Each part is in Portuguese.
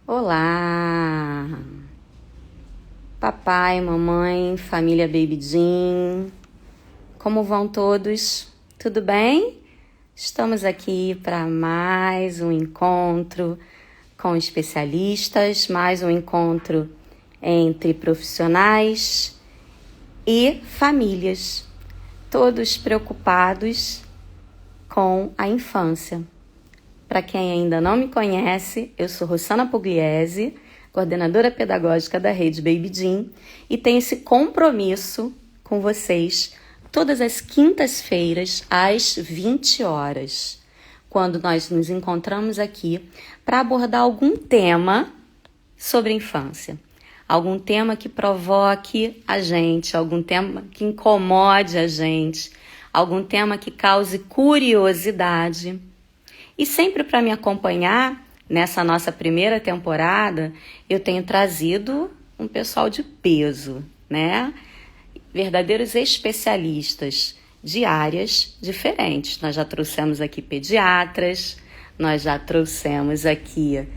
Olá, papai, mamãe, família Baby Jean, como vão todos? Tudo bem? Estamos aqui para mais um encontro com especialistas, mais um encontro entre profissionais e famílias, todos preocupados com a infância. Para quem ainda não me conhece, eu sou Rossana Pugliese, coordenadora pedagógica da Rede Baby Jean, e tenho esse compromisso com vocês todas as quintas-feiras, às 20 horas, quando nós nos encontramos aqui para abordar algum tema sobre a infância. Algum tema que provoque a gente, algum tema que incomode a gente, algum tema que cause curiosidade. E sempre para me acompanhar, nessa nossa primeira temporada, eu tenho trazido um pessoal de peso, né? Verdadeiros especialistas de áreas diferentes. Nós já trouxemos aqui pediatras, nós já trouxemos aqui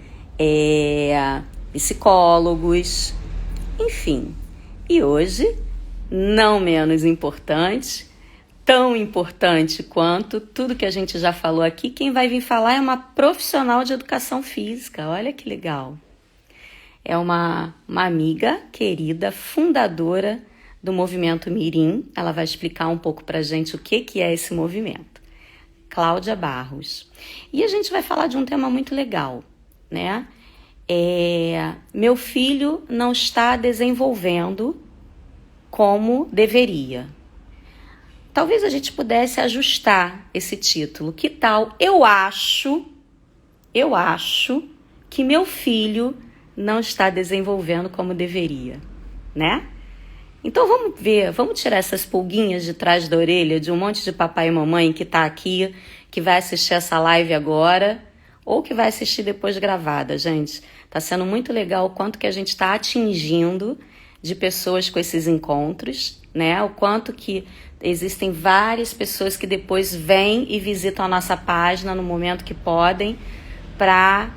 psicólogos, enfim. E hoje, não menos importante, tão importante quanto tudo que a gente já falou aqui, quem vai vir falar é uma profissional de educação física. Olha que legal. É uma amiga querida, fundadora do movimento Mirim. Ela vai explicar um pouco pra gente o que é esse movimento. Cláudia Barros. E a gente vai falar de um tema muito legal, né? Meu filho não está desenvolvendo como deveria. Talvez a gente pudesse ajustar esse título. Que tal? Eu acho que meu filho não está desenvolvendo como deveria, né? Então vamos ver, vamos tirar essas pulguinhas de trás da orelha de um monte de papai e mamãe que está aqui, que vai assistir essa live agora ou que vai assistir depois gravada, gente. Tá sendo muito legal o quanto que a gente está atingindo de pessoas com esses encontros, né? O quanto que existem várias pessoas que depois vêm e visitam a nossa página no momento que podem para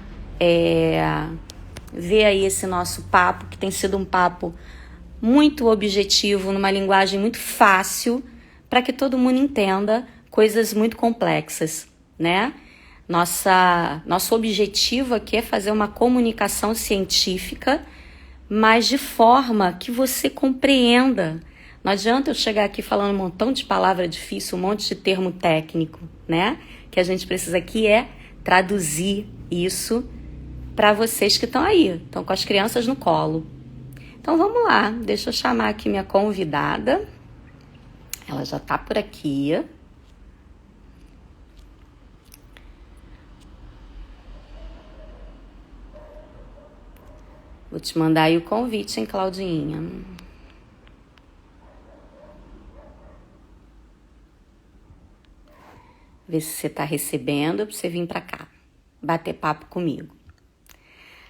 ver aí esse nosso papo, que tem sido um papo muito objetivo, numa linguagem muito fácil, para que todo mundo entenda coisas muito complexas, né? Nosso objetivo aqui é fazer uma comunicação científica, mas de forma que você compreenda. Não adianta eu chegar aqui falando um montão de palavra difícil, um monte de termo técnico, né? Que a gente precisa aqui é traduzir isso para vocês que estão aí, estão com as crianças no colo. Então vamos lá, deixa eu chamar aqui minha convidada. Ela já está por aqui. Vou te mandar aí o convite, hein, Claudinha? Ver se você está recebendo para você vir para cá, bater papo comigo.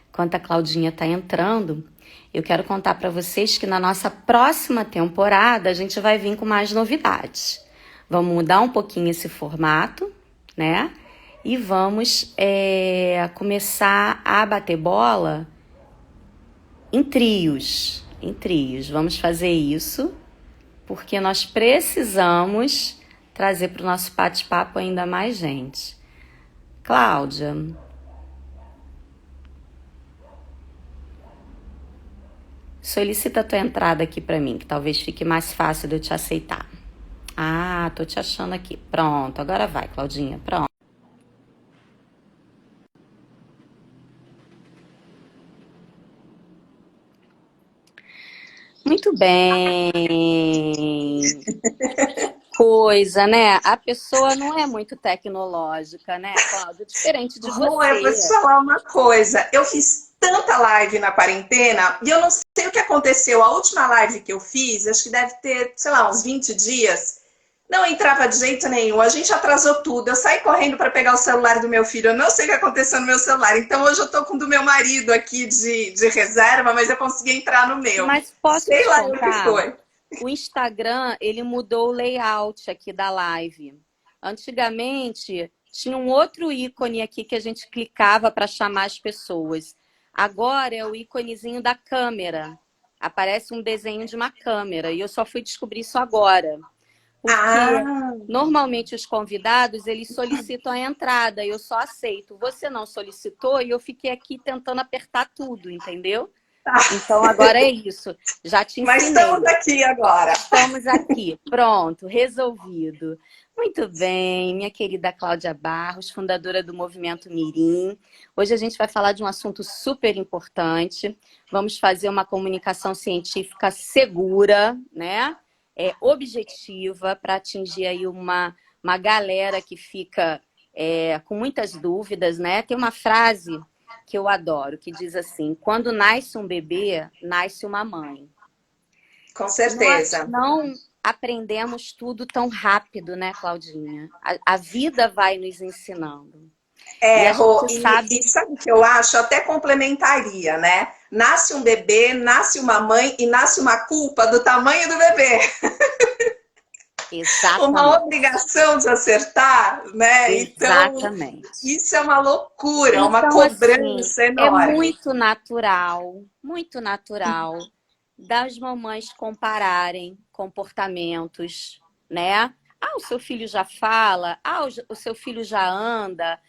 Enquanto a Claudinha está entrando, eu quero contar para vocês que na nossa próxima temporada a gente vai vir com mais novidades. Vamos mudar um pouquinho esse formato, né? E vamos começar a bater bola em trios. Vamos fazer isso porque nós precisamos trazer para o nosso bate-papo ainda mais gente. Cláudia, solicita a tua entrada aqui para mim, que talvez fique mais fácil de eu te aceitar. Ah, tô te achando aqui. Pronto, agora vai, Claudinha, pronto. Muito bem. Coisa, né? A pessoa não é muito tecnológica, né, Cláudia? Diferente de Rô, eu vou te você. falar uma coisa. Eu fiz tanta live na quarentena e eu não sei o que aconteceu. A última live que eu fiz, acho que deve ter, sei lá, uns 20 dias. Não entrava de jeito nenhum. A gente atrasou tudo. Eu saí correndo para pegar o celular do meu filho. Eu não sei o que aconteceu no meu celular. Então hoje eu tô com o do meu marido aqui de reserva, mas eu consegui entrar no meu. Mas posso Sei te lá o que contar? foi. O Instagram, ele mudou o layout aqui da live. Antigamente, tinha um outro ícone aqui que a gente clicava para chamar as pessoas. Agora é o íconezinho da câmera. Aparece um desenho de uma câmera. E eu só fui descobrir isso agora. Porque Ah, normalmente os convidados, eles solicitam a entrada. Eu só aceito. Você não solicitou e eu fiquei aqui tentando apertar tudo, entendeu? Então agora é isso. Já te mas ensinei. estamos aqui agora. Estamos aqui. Pronto, resolvido. Muito bem, minha querida Cláudia Barros, fundadora do Movimento Mirim. Hoje a gente vai falar de um assunto super importante. Vamos fazer uma comunicação científica segura, né? Objetiva, para atingir aí uma galera que fica com muitas dúvidas, né? Tem uma frase que eu adoro, que diz assim: quando nasce um bebê, nasce uma mãe. Com Nós certeza. não aprendemos tudo tão rápido, né, Claudinha? A vida vai nos ensinando. E a Rô, gente e sabe sabe o que eu acho? Até complementaria, né? Nasce um bebê, nasce uma mãe e nasce uma culpa do tamanho do bebê. Uma exatamente. obrigação de acertar, né? Então, Exatamente. isso é uma loucura, uma Então, assim, cobrança é enorme. muito natural das mamães compararem comportamentos, né? Ah, o seu filho já fala, o seu filho já anda.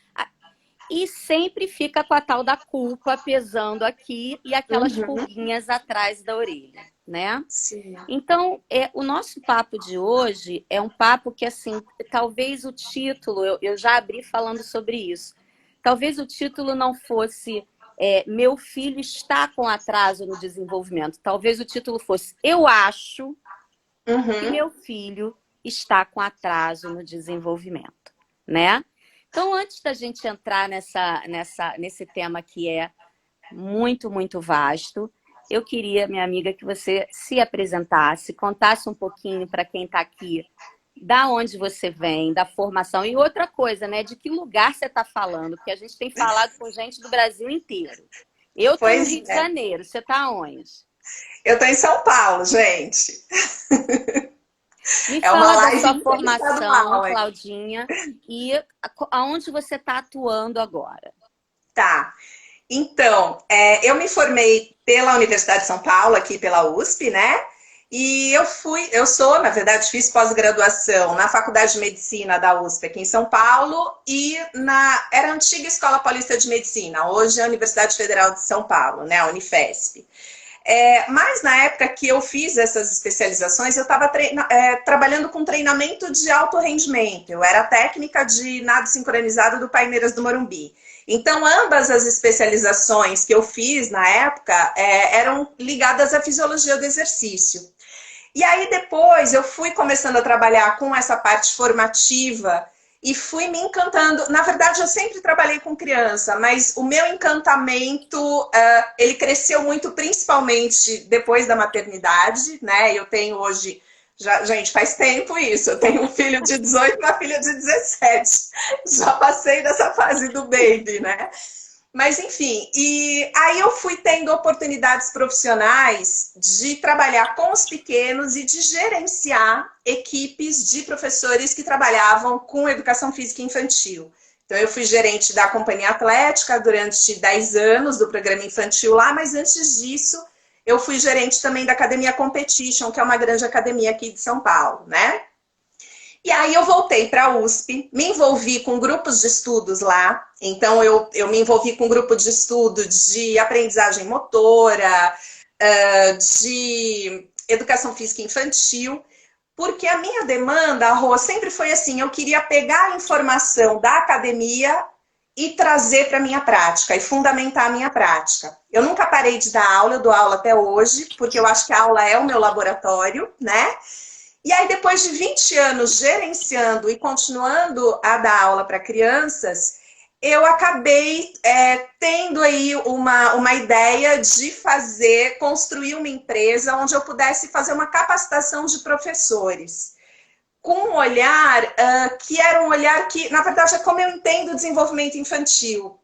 E sempre fica com a tal da culpa pesando aqui e aquelas Uhum, pulguinhas atrás da orelha, né? sim. Então, o nosso papo de hoje é um papo que, assim, talvez o título, eu já abri falando sobre isso, talvez o título não fosse Meu filho está com atraso no desenvolvimento. Talvez o título fosse Eu acho que Uhum. meu filho está com atraso no desenvolvimento, né? Então, antes da gente entrar nesse tema que é muito vasto, eu queria, minha amiga, que você se apresentasse, contasse um pouquinho para quem está aqui, da onde você vem, da formação. E outra coisa, né? De que lugar você está falando? Porque a gente tem falado com gente do Brasil inteiro. Eu estou no Pois Rio de é. Janeiro, você está onde? Eu estou em São Paulo, gente. Me É uma fala da live sua formação, interestadual aqui. Claudinha, e aonde você está atuando agora. Tá. Então, eu me formei pela Universidade de São Paulo, aqui pela USP, né? E na verdade, fiz pós-graduação na Faculdade de Medicina da USP aqui em São Paulo e era a antiga Escola Paulista de Medicina, hoje é a Universidade Federal de São Paulo, né? A Unifesp. Mas na época que eu fiz essas especializações, eu estava trabalhando com treinamento de alto rendimento. Eu era técnica de nado sincronizado do Paineiras do Morumbi. Então, ambas as especializações que eu fiz na época eram ligadas à fisiologia do exercício. E aí depois eu fui começando a trabalhar com essa parte formativa e fui me encantando. Na verdade, eu sempre trabalhei com criança, mas o meu encantamento, ele cresceu muito, principalmente depois da maternidade, né? Eu tenho hoje, gente, faz tempo isso, eu tenho um filho de 18 e uma filha de 17. Já passei dessa fase do baby, né? Mas, enfim, e aí eu fui tendo oportunidades profissionais de trabalhar com os pequenos e de gerenciar equipes de professores que trabalhavam com educação física infantil. Então, eu fui gerente da Companhia Atlética durante 10 anos do programa infantil lá, mas antes disso, eu fui gerente também da Academia Competition, que é uma grande academia aqui de São Paulo, né? E aí eu voltei para a USP, me envolvi com grupos de estudos lá. Então, eu me envolvi com um grupo de estudo de aprendizagem motora, de educação física infantil, porque a minha demanda, Rô, sempre foi assim, eu queria pegar a informação da academia e trazer para a minha prática, e fundamentar a minha prática. Eu nunca parei de dar aula, eu dou aula até hoje, porque eu acho que a aula é o meu laboratório, né? E aí, depois de 20 anos gerenciando e continuando a dar aula para crianças, eu acabei tendo aí uma ideia de construir uma empresa onde eu pudesse fazer uma capacitação de professores, com um olhar que era um olhar que, na verdade, é como eu entendo o desenvolvimento infantil.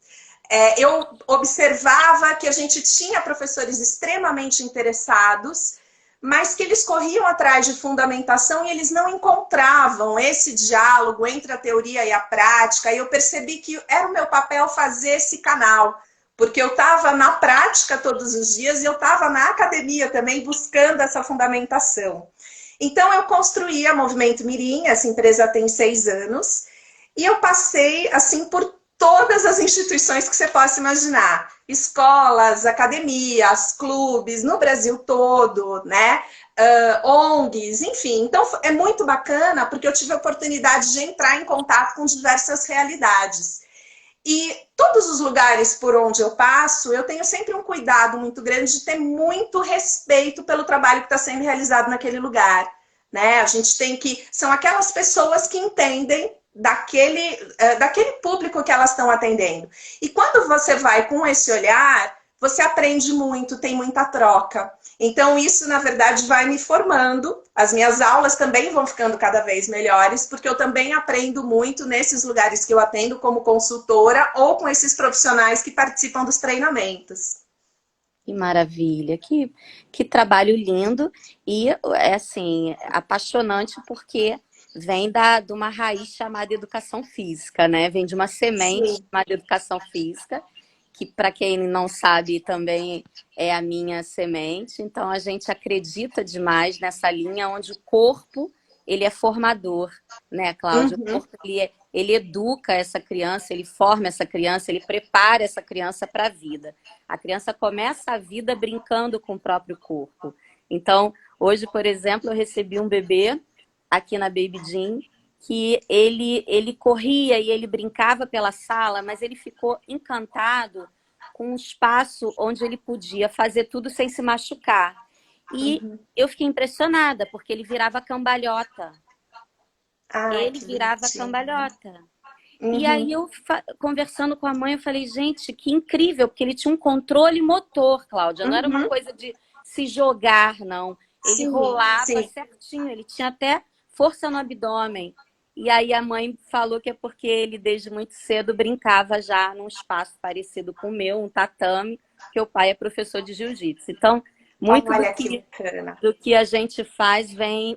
Eu observava que a gente tinha professores extremamente interessados, mas que eles corriam atrás de fundamentação e eles não encontravam esse diálogo entre a teoria e a prática. E eu percebi que era o meu papel fazer esse canal, porque eu estava na prática todos os dias e eu estava na academia também buscando essa fundamentação. Então, eu construí a Movimento Mirim, essa empresa tem 6 anos, e eu passei, assim, por todas as instituições que você possa imaginar. Escolas, academias, clubes, no Brasil todo, né? ONGs, enfim. Então, é muito bacana, porque eu tive a oportunidade de entrar em contato com diversas realidades. E todos os lugares por onde eu passo, eu tenho sempre um cuidado muito grande de ter muito respeito pelo trabalho que está sendo realizado naquele lugar, né? A gente tem que... São aquelas pessoas que entendem daquele público que elas estão atendendo. E quando você vai com esse olhar, você aprende muito, tem muita troca. Então, isso, na verdade, vai me formando. As minhas aulas também vão ficando cada vez melhores, porque eu também aprendo muito nesses lugares que eu atendo como consultora ou com esses profissionais que participam dos treinamentos. Que maravilha, que trabalho lindo e, é assim, apaixonante porque vem de uma raiz chamada educação física, né? Vem de uma semente Sim. chamada educação física, que para quem não sabe também é a minha semente. Então a gente acredita demais nessa linha onde o corpo ele é formador, né, Cláudia? O Uhum. corpo ele educa essa criança, ele forma essa criança, ele prepara essa criança para a vida. A criança começa a vida brincando com o próprio corpo. Então, hoje, por exemplo, eu recebi um bebê aqui na Baby Jean, que ele corria e ele brincava pela sala, mas ele ficou encantado com um espaço onde ele podia fazer tudo sem se machucar. E Uhum. eu fiquei impressionada, porque ele virava cambalhota. Ai, Ele que virava bonitinho. cambalhota. E aí Uhum. eu, conversando com a mãe, eu falei, gente, que incrível, porque ele tinha um controle motor, Cláudia. Não era uma Uhum. coisa de se jogar, não. Ele Sim, rolava sim. certinho, ele tinha até força no abdômen. E aí a mãe falou que é porque ele, desde muito cedo, brincava já num espaço parecido com o meu, um tatame, que o pai é professor de jiu-jitsu. Então, muito Olha que bacana. do que a gente faz vem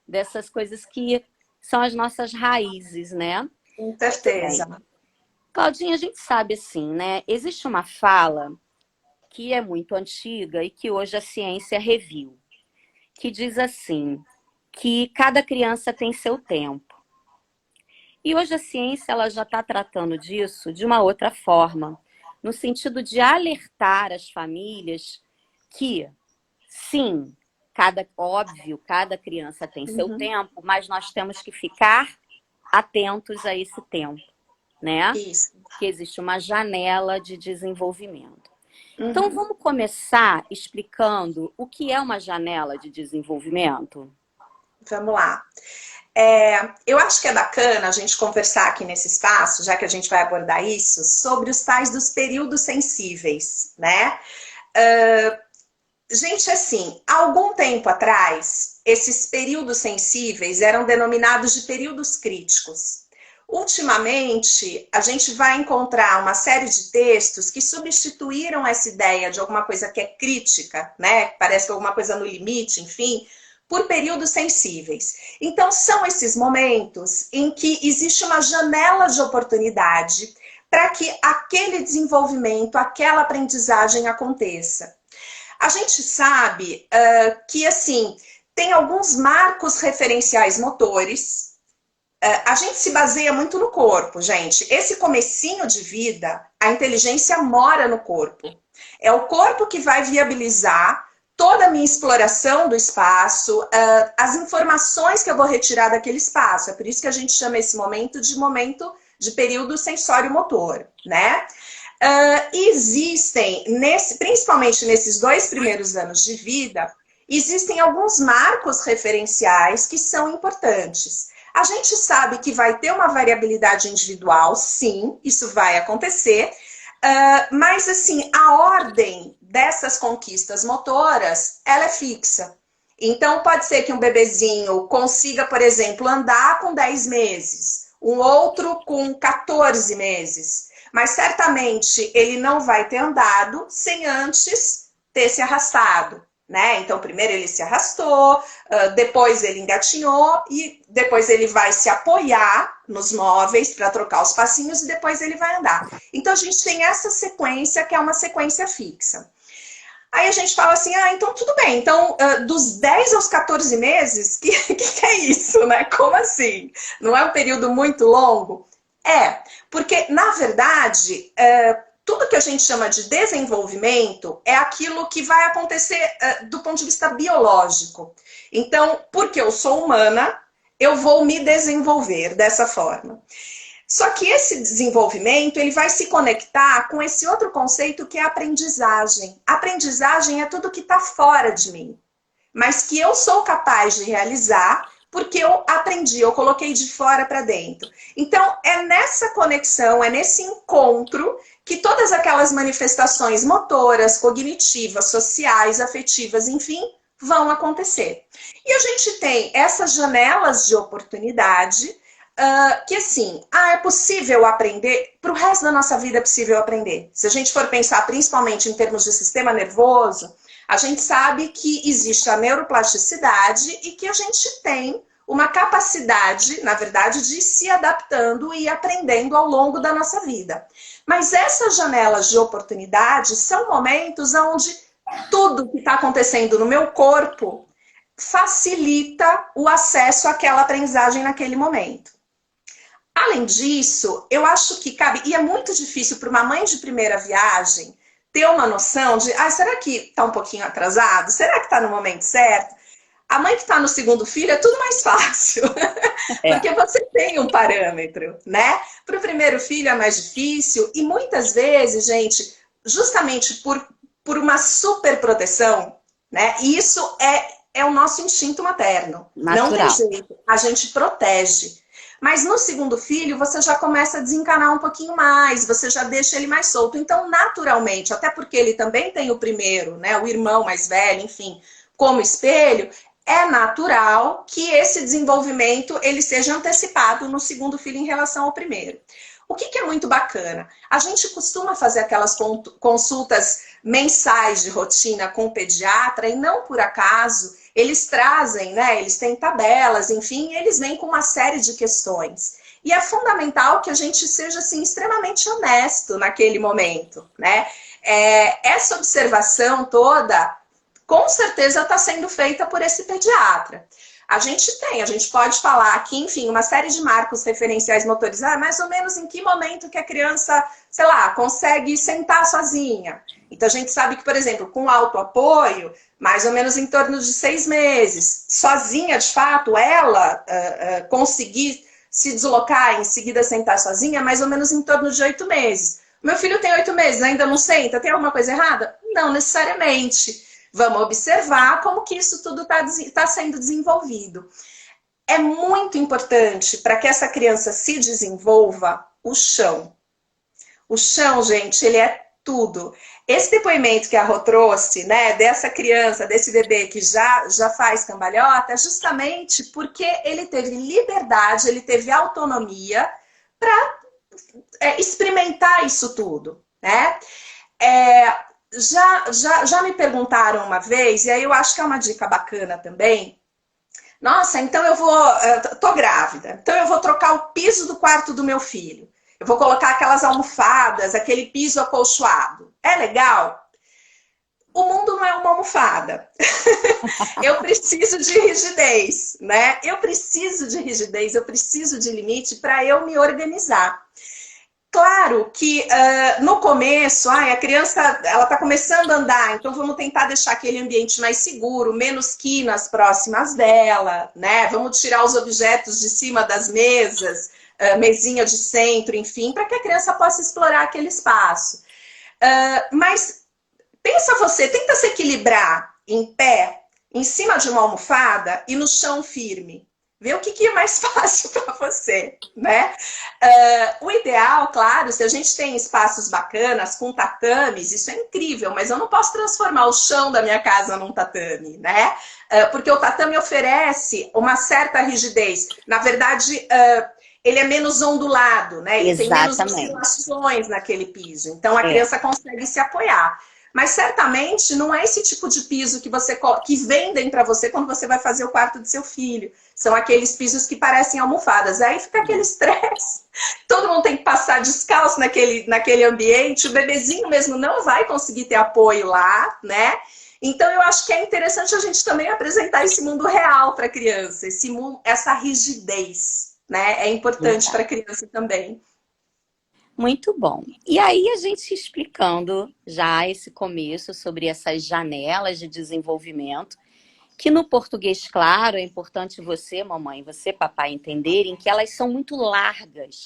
dessas coisas que são as nossas raízes, né? Com Muito bem. certeza. Claudinha, a gente sabe assim, né? Existe uma fala que é muito antiga e que hoje a ciência reviu, que diz assim, que cada criança tem seu tempo. E hoje a ciência ela já está tratando disso de uma outra forma, no sentido de alertar as famílias que, sim, óbvio, cada criança tem seu Uhum. tempo, mas nós temos que ficar atentos a esse tempo, né? Isso. Que existe uma janela de desenvolvimento. Então, Uhum. vamos começar explicando o que é uma janela de desenvolvimento? Vamos lá. Eu acho que é bacana a gente conversar aqui nesse espaço, já que a gente vai abordar isso, sobre os tais dos períodos sensíveis, né? Gente, assim, há algum tempo atrás, esses períodos sensíveis eram denominados de períodos críticos. Ultimamente, a gente vai encontrar uma série de textos que substituíram essa ideia de alguma coisa que é crítica, né? Parece que alguma coisa no limite, enfim, por períodos sensíveis. Então, são esses momentos em que existe uma janela de oportunidade para que aquele desenvolvimento, aquela aprendizagem aconteça. A gente sabe que, assim, tem alguns marcos referenciais motores. A gente se baseia muito no corpo, gente. Esse comecinho de vida, a inteligência mora no corpo. É o corpo que vai viabilizar toda a minha exploração do espaço, as informações que eu vou retirar daquele espaço. É por isso que a gente chama esse momento de período sensório-motor, né? Existem, principalmente nesses 2 primeiros anos de vida, existem alguns marcos referenciais que são importantes. A gente sabe que vai ter uma variabilidade individual, sim, isso vai acontecer, mas assim, a ordem dessas conquistas motoras, ela é fixa. Então, pode ser que um bebezinho consiga, por exemplo, andar com 10 meses, um outro com 14 meses. Mas certamente ele não vai ter andado sem antes ter se arrastado, né? Então, primeiro ele se arrastou, depois ele engatinhou e depois ele vai se apoiar nos móveis para trocar os passinhos e depois ele vai andar. Então, a gente tem essa sequência que é uma sequência fixa. Aí a gente fala assim, então tudo bem, então dos 10 aos 14 meses, que é isso, né? Como assim? Não é um período muito longo? Porque na verdade, tudo que a gente chama de desenvolvimento é aquilo que vai acontecer do ponto de vista biológico. Então, porque eu sou humana, eu vou me desenvolver dessa forma. Só que esse desenvolvimento, ele vai se conectar com esse outro conceito que é a aprendizagem. A aprendizagem é tudo que está fora de mim, mas que eu sou capaz de realizar porque eu aprendi, eu coloquei de fora para dentro. Então, é nessa conexão, é nesse encontro que todas aquelas manifestações motoras, cognitivas, sociais, afetivas, enfim, vão acontecer. E a gente tem essas janelas de oportunidade que assim, é possível aprender, para o resto da nossa vida é possível aprender. Se a gente for pensar principalmente em termos de sistema nervoso, a gente sabe que existe a neuroplasticidade e que a gente tem uma capacidade, na verdade, de ir se adaptando e aprendendo ao longo da nossa vida. Mas essas janelas de oportunidade são momentos onde tudo que está acontecendo no meu corpo facilita o acesso àquela aprendizagem naquele momento. Além disso, eu acho que cabe, e é muito difícil para uma mãe de primeira viagem ter uma noção de, será que está um pouquinho atrasado? Será que está no momento certo? A mãe que está no segundo filho é tudo mais fácil, porque você tem um parâmetro, né? Para o primeiro filho é mais difícil e muitas vezes, gente, justamente por uma super proteção, né? Isso é o nosso instinto materno. Natural. Não tem jeito, a gente protege. Mas no segundo filho, você já começa a desencanar um pouquinho mais, você já deixa ele mais solto. Então, naturalmente, até porque ele também tem o primeiro, né, o irmão mais velho, enfim, como espelho, é natural que esse desenvolvimento ele seja antecipado no segundo filho em relação ao primeiro. O que é muito bacana? A gente costuma fazer aquelas consultas mensais de rotina com o pediatra e não por acaso eles trazem, né? Eles têm tabelas, enfim, eles vêm com uma série de questões. E é fundamental que a gente seja assim, extremamente honesto naquele momento, né? Essa observação toda, com certeza, está sendo feita por esse pediatra. A gente pode falar aqui, enfim, uma série de marcos referenciais motorizados, mais ou menos em que momento que a criança, sei lá, consegue sentar sozinha. Então, a gente sabe que, por exemplo, com autoapoio, mais ou menos em torno de 6 meses. Sozinha, de fato, ela conseguir se deslocar e em seguida sentar sozinha, mais ou menos em torno de 8 meses. Meu filho tem 8 meses, ainda não senta? Tem alguma coisa errada? Não necessariamente. Vamos observar como que isso tudo está sendo desenvolvido. É muito importante para que essa criança se desenvolva o chão. O chão, gente, ele é tudo. Esse depoimento que a Rô trouxe, né, dessa criança, desse bebê que já faz cambalhota, é justamente porque ele teve liberdade, ele teve autonomia para experimentar isso tudo, né? Já me perguntaram uma vez, e aí eu acho que é uma dica bacana também. Nossa, então tô grávida, então eu vou trocar o piso do quarto do meu filho. Eu vou colocar aquelas almofadas, aquele piso acolchoado. É legal? O mundo não é uma almofada. Eu preciso de rigidez, né? Eu preciso de rigidez, eu preciso de limite para eu me organizar. Claro que no começo, a criança ela está começando a andar, então vamos tentar deixar aquele ambiente mais seguro, menos quinas próximas dela, né? Vamos tirar os objetos de cima das mesas, mesinha de centro, enfim, para que a criança possa explorar aquele espaço. Mas pensa você, tenta se equilibrar em pé, em cima de uma almofada e no chão firme. Vê o que é mais fácil para você, né? O ideal, claro, se a gente tem espaços bacanas, com tatames, isso é incrível, mas eu não posso transformar o chão da minha casa num tatame, né? Porque o tatame oferece uma certa rigidez. Na verdade, ele é menos ondulado, né? Ele tem menos oscilações naquele piso. Então, a criança consegue se apoiar. Mas certamente não é esse tipo de piso que vendem para você quando você vai fazer o quarto do seu filho. São aqueles pisos que parecem almofadas. Aí fica aquele estresse. Todo mundo tem que passar descalço naquele ambiente. O bebezinho mesmo não vai conseguir ter apoio lá, né? Então eu acho que é interessante a gente também apresentar esse mundo real para a criança, essa rigidez, né? É importante para a criança também. Muito bom. E aí a gente explicando já esse começo sobre essas janelas de desenvolvimento, que no português, claro, é importante você, mamãe, você, papai, entenderem que elas são muito largas,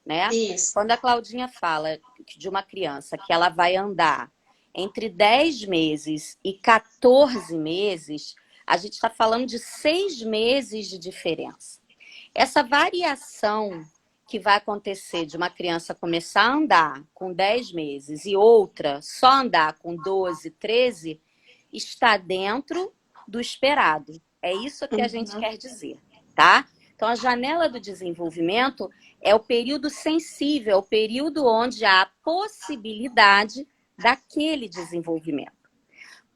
né? Isso. Quando a Claudinha fala de uma criança que ela vai andar entre 10 meses e 14 meses, a gente está falando de 6 meses de diferença. Essa variação que vai acontecer de uma criança começar a andar com 10 meses e outra só andar com 12, 13, está dentro do esperado. É isso que a gente quer dizer, tá? Então, a janela do desenvolvimento é o período sensível, é o período onde há a possibilidade daquele desenvolvimento.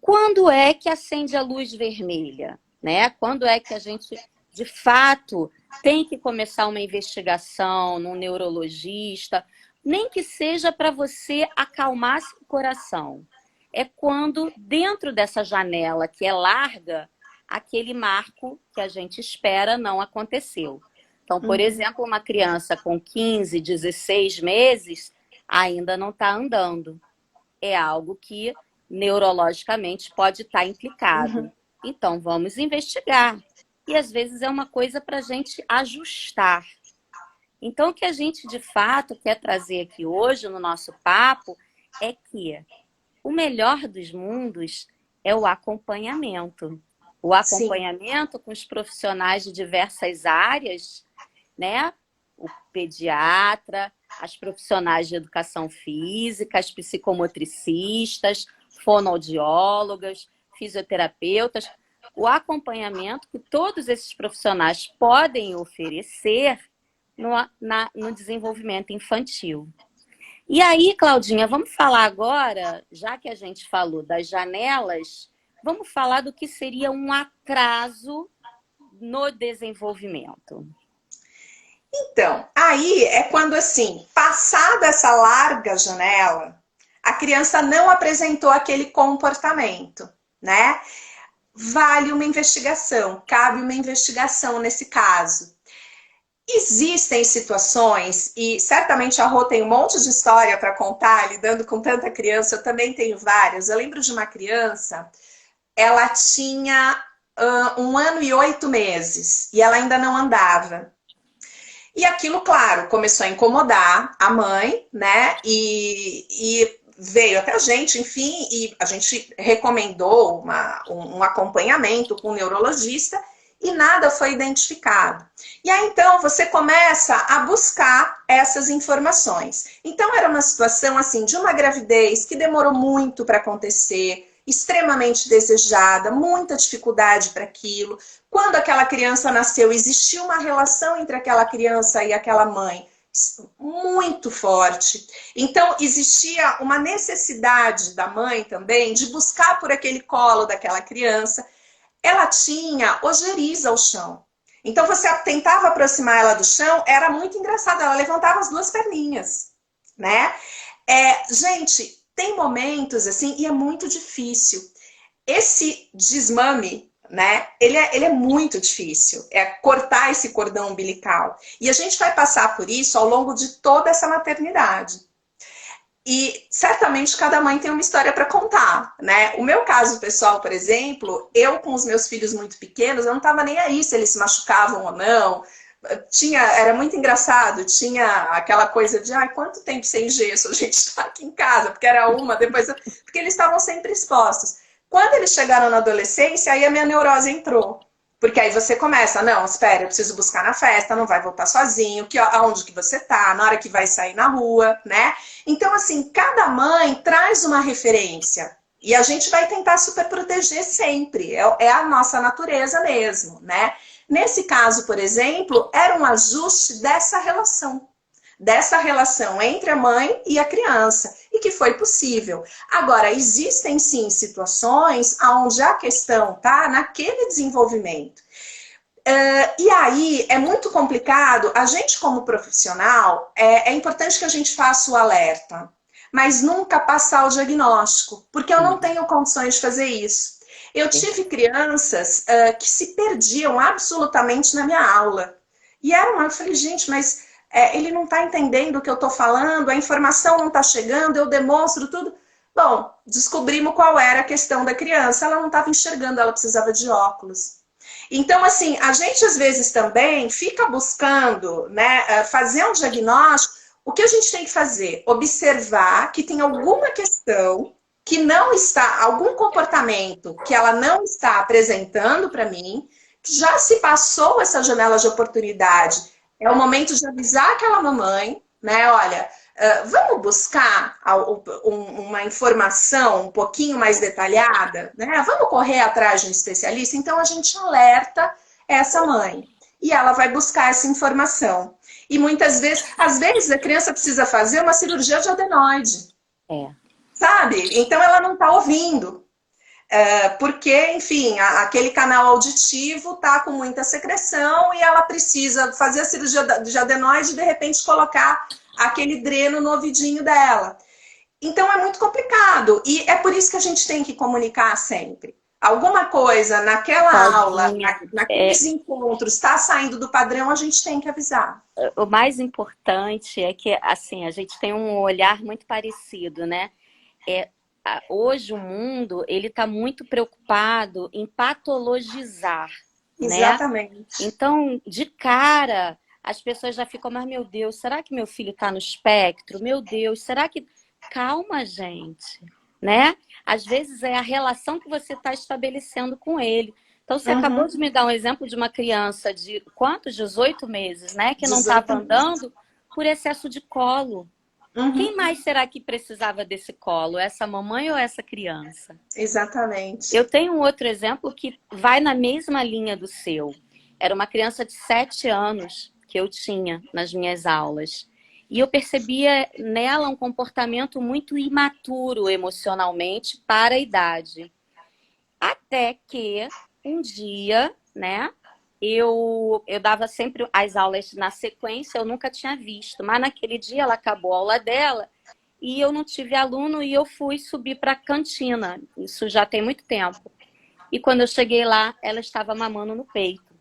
Quando é que acende a luz vermelha, né? Quando é que a gente, de fato, tem que começar uma investigação num neurologista, nem que seja para você acalmar seu coração. É quando, dentro dessa janela que é larga, aquele marco que a gente espera não aconteceu. Então, por exemplo, uma criança com 15, 16 meses ainda não está andando. É algo que neurologicamente pode estar implicado. Então, vamos investigar. E às vezes é uma coisa para a gente ajustar. Então, o que a gente de fato quer trazer aqui hoje no nosso papo é que o melhor dos mundos é o acompanhamento. O acompanhamento com os profissionais de diversas áreas, né? O pediatra, as profissionais de educação física, as psicomotricistas, fonoaudiólogas, fisioterapeutas. O acompanhamento que todos esses profissionais podem oferecer no desenvolvimento infantil. E aí, Claudinha, vamos falar agora, já que a gente falou das janelas, vamos falar do que seria um atraso no desenvolvimento. Então, aí é quando, assim, passada essa larga janela, a criança não apresentou aquele comportamento, né? Vale uma investigação, cabe uma investigação nesse caso. Existem situações, e certamente a Rô tem um monte de história para contar, lidando com tanta criança, eu também tenho várias. Eu lembro de uma criança, ela tinha 1 ano e 8 meses, e ela ainda não andava. E aquilo, claro, começou a incomodar a mãe, né? E veio até a gente, enfim, e a gente recomendou um acompanhamento com o neurologista, e nada foi identificado. E aí, então, você começa a buscar essas informações. Então, era uma situação, assim, de uma gravidez que demorou muito para acontecer, extremamente desejada, muita dificuldade para aquilo. Quando aquela criança nasceu, existia uma relação entre aquela criança e aquela mãe muito forte. Então, existia uma necessidade da mãe também de buscar por aquele colo daquela criança. Ela tinha ojeriza ao chão. Então, você tentava aproximar ela do chão, era muito engraçado. Ela levantava as 2 perninhas, né? Gente, tem momentos assim, e é muito difícil. Esse desmame, né? Ele é muito difícil. É cortar esse cordão umbilical. E a gente vai passar por isso ao longo de toda essa maternidade. E certamente cada mãe tem uma história para contar, né? O meu caso pessoal, por exemplo, eu com os meus filhos muito pequenos, eu não estava nem aí se eles se machucavam ou não. Era muito engraçado, tinha aquela coisa de quanto tempo sem gesso a gente está aqui em casa, porque era porque eles estavam sempre expostos. Quando eles chegaram na adolescência, aí a minha neurose entrou. Porque aí você começa, não, espera, eu preciso buscar na festa, não vai voltar sozinho, aonde que você tá, na hora que vai sair na rua, né? Então, assim, cada mãe traz uma referência. E a gente vai tentar super proteger sempre. É a nossa natureza mesmo, né? Nesse caso, por exemplo, era um ajuste dessa relação. dessa relação entre a mãe e a criança, e que foi possível. Agora, existem sim situações onde a questão está naquele desenvolvimento. E aí é muito complicado, a gente como profissional, é importante que a gente faça o alerta, mas nunca passar o diagnóstico, porque eu não tenho condições de fazer isso. Eu tive crianças que se perdiam absolutamente na minha aula. E eu falei, gente, mas ele não está entendendo o que eu estou falando, a informação não está chegando, eu demonstro tudo. Bom, descobrimos qual era a questão da criança, ela não estava enxergando, ela precisava de óculos. Então, assim, a gente às vezes também fica buscando, né, fazer um diagnóstico. O que a gente tem que fazer? Observar que tem alguma questão que não está, algum comportamento que ela não está apresentando para mim, que já se passou essa janela de oportunidade. É o momento de avisar aquela mamãe, né? Olha, vamos buscar uma informação um pouquinho mais detalhada, né? Vamos correr atrás de um especialista. Então a gente alerta essa mãe e ela vai buscar essa informação. E muitas vezes, às vezes a criança precisa fazer uma cirurgia de adenoide. Sabe? Então ela não está ouvindo. Porque, enfim, aquele canal auditivo está com muita secreção e ela precisa fazer a cirurgia de adenoide e, de repente, colocar aquele dreno no ouvidinho dela. Então, é muito complicado. E é por isso que a gente tem que comunicar sempre. Alguma coisa naquela aula, naqueles encontros, está saindo do padrão, a gente tem que avisar. O mais importante é que, assim, a gente tem um olhar muito parecido, né? Hoje o mundo ele está muito preocupado em patologizar, Exatamente. Né? Então, de cara, as pessoas já ficam, mas meu Deus, será que meu filho está no espectro? Meu Deus, será que... Calma, gente, né? Às vezes é a relação que você está estabelecendo com ele. Então, você acabou de me dar um exemplo de uma criança de quantos? 18 meses, né? Que não estava andando por excesso de colo. Quem mais será que precisava desse colo? Essa mamãe ou essa criança? Exatamente. Eu tenho um outro exemplo que vai na mesma linha do seu. Era uma criança de 7 anos que eu tinha nas minhas aulas. E eu percebia nela um comportamento muito imaturo emocionalmente para a idade. Até que um dia, né? Eu dava sempre as aulas na sequência, eu nunca tinha visto. Mas naquele dia ela acabou a aula dela e eu não tive aluno e eu fui subir para a cantina. Isso já tem muito tempo. E quando eu cheguei lá, ela estava mamando no peito.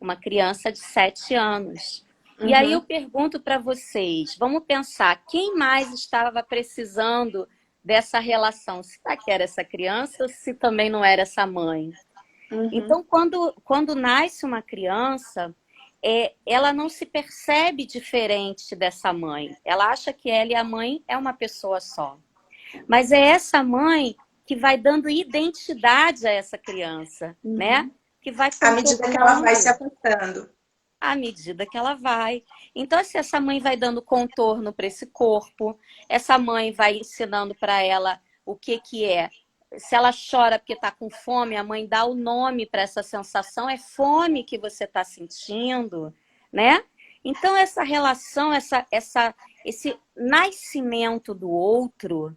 Uma criança de 7 anos. E aí eu pergunto para vocês, vamos pensar, quem mais estava precisando dessa relação? Será que era essa criança ou se também não era essa mãe? Então, quando nasce uma criança, ela não se percebe diferente dessa mãe. Ela acha que ela e a mãe é uma pessoa só. Mas é essa mãe que vai dando identidade a essa criança, né? Que vai à medida que ela vai se afastando. À medida que ela vai. Então, se essa mãe vai dando contorno para esse corpo, essa mãe vai ensinando para ela o que é. Se ela chora porque está com fome, a mãe dá o nome para essa sensação, é fome que você está sentindo, né? Então, essa relação, esse nascimento do outro,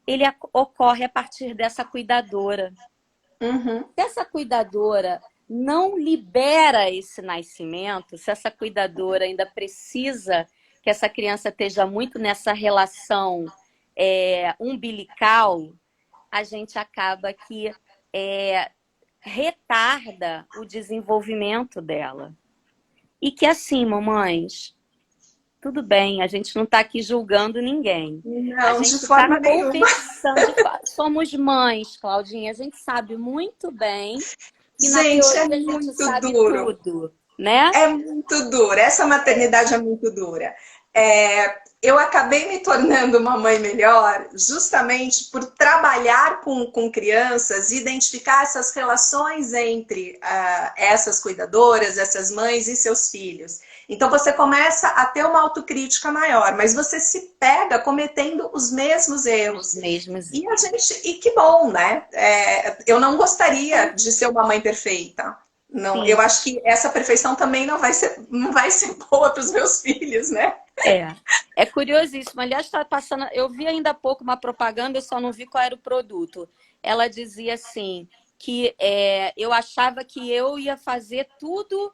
ele ocorre a partir dessa cuidadora. Se essa cuidadora não libera esse nascimento, se essa cuidadora ainda precisa que essa criança esteja muito nessa relação umbilical, a gente acaba que retarda o desenvolvimento dela. E que assim, mamães, tudo bem, a gente não está aqui julgando ninguém. Não, de forma nenhuma. Somos mães, Claudinha, a gente sabe muito bem que gente, na teoria é a gente muito sabe duro. tudo, né? É muito dura, essa maternidade é muito dura. Eu acabei me tornando uma mãe melhor justamente por trabalhar com crianças e identificar essas relações entre essas cuidadoras, essas mães e seus filhos. Então você começa a ter uma autocrítica maior, mas você se pega cometendo os mesmos erros. E que bom, né? Eu não gostaria de ser uma mãe perfeita. Não, Sim. eu acho que essa perfeição também não vai ser boa para os meus filhos, né? É, é curiosíssimo. Aliás, está passando. Eu vi ainda há pouco uma propaganda, eu só não vi qual era o produto. Ela dizia assim que eu achava que eu ia fazer tudo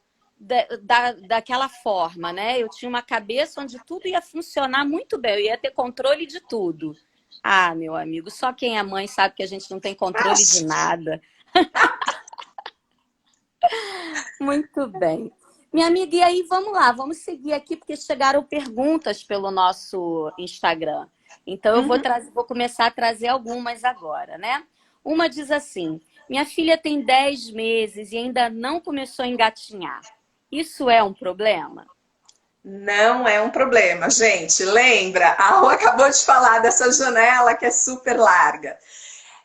daquela forma, né? Eu tinha uma cabeça onde tudo ia funcionar muito bem, eu ia ter controle de tudo. Ah, meu amigo, só quem é mãe sabe que a gente não tem controle de Acho. nada. Muito bem. Minha amiga, e aí vamos lá, vamos seguir aqui, porque chegaram perguntas pelo nosso Instagram. Então eu Uhum. vou começar a trazer algumas agora, né? Uma diz assim: minha filha tem 10 meses e ainda não começou a engatinhar. Isso é um problema? Não é um problema, gente. Lembra? A Rô acabou de falar dessa janela que é super larga.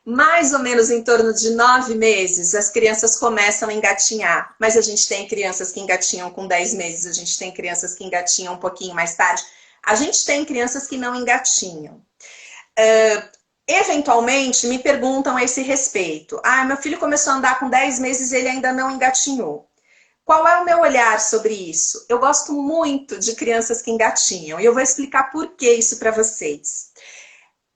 Mais ou menos em torno de 9 meses, as crianças começam a engatinhar. Mas a gente tem crianças que engatinham com 10 meses, a gente tem crianças que engatinham um pouquinho mais tarde. A gente tem crianças que não engatinham. Eventualmente, me perguntam a esse respeito. Ah, meu filho começou a andar com 10 meses e ele ainda não engatinhou. Qual é o meu olhar sobre isso? Eu gosto muito de crianças que engatinham e eu vou explicar por que isso para vocês.